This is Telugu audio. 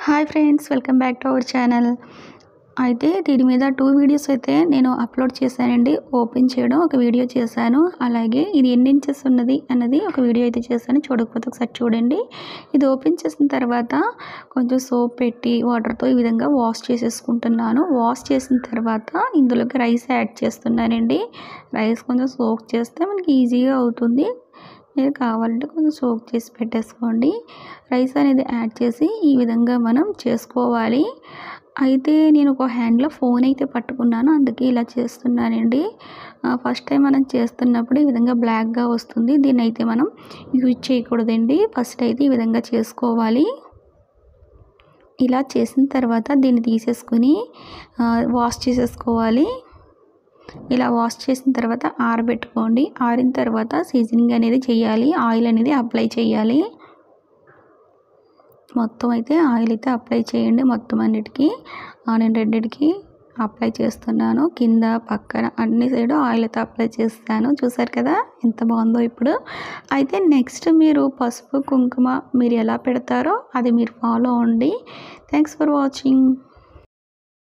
Hi friends, welcome back to our channel. అయితే దీని మీద 2 వీడియోస్ అయితే నేను అప్లోడ్ చేశానండి. ఓపెన్ చేయడం ఒక వీడియో చేశాను. అలాగే ఇది ఎన్ని ఇంచెస్ ఉన్నది అన్నది ఒక వీడియో అయితే చేశాను. చూడకపోతే ఒకసారి చూడండి. ఇది ఓపెన్ చేసిన తర్వాత కొంచెం సోప్ పెట్టి వాటర్తో ఈ విధంగా వాష్ చేసేసుకుంటున్నాను. వాష్ చేసిన తర్వాత ఇందులోకి రైస్ యాడ్ చేస్తున్నానండి. రైస్ కొంచెం సోక్ చేస్తే మనకి ఈజీగా అవుతుంది. మీరు కావాలంటే కొంచెం సోక్ చేసి పెట్టేసుకోండి. రైస్ అనేది యాడ్ చేసి ఈ విధంగా మనం చేసుకోవాలి. అయితే నేను ఒక హ్యాండ్లో ఫోన్ అయితే పట్టుకున్నాను, అందుకే ఇలా చేస్తున్నానండి. ఫస్ట్ టైం మనం చేస్తున్నప్పుడు ఈ విధంగా బ్లాక్గా వస్తుంది. దీన్ని అయితే మనం యూజ్ చేయకూడదండి. ఫస్ట్ అయితే ఈ విధంగా చేసుకోవాలి. ఇలా చేసిన తర్వాత దీన్ని తీసేసుకుని వాష్ చేసేసుకోవాలి. ఇలా వాష్ చేసిన తర్వాత ఆరబెట్టుకోండి. ఆరిన తర్వాత సీజనింగ్ అనేది చేయాలి. ఆయిల్ అనేది అప్లై చేయాలి. మొత్తం అయితే ఆయిల్ అయితే అప్లై చేయండి. మొత్తం అన్నిటికీ నేను రెండిటికి అప్లై చేస్తున్నాను. కింద పక్కన అన్ని సైడు ఆయిల్ అయితే అప్లై చేస్తాను. చూసారు కదా ఎంత బాగుందో ఇప్పుడు. అయితే నెక్స్ట్ మీరు పసుపు కుంకుమ మీరు ఎలా పెడతారో అది మీరు ఫాలో అవ్వండి. Thanks for watching.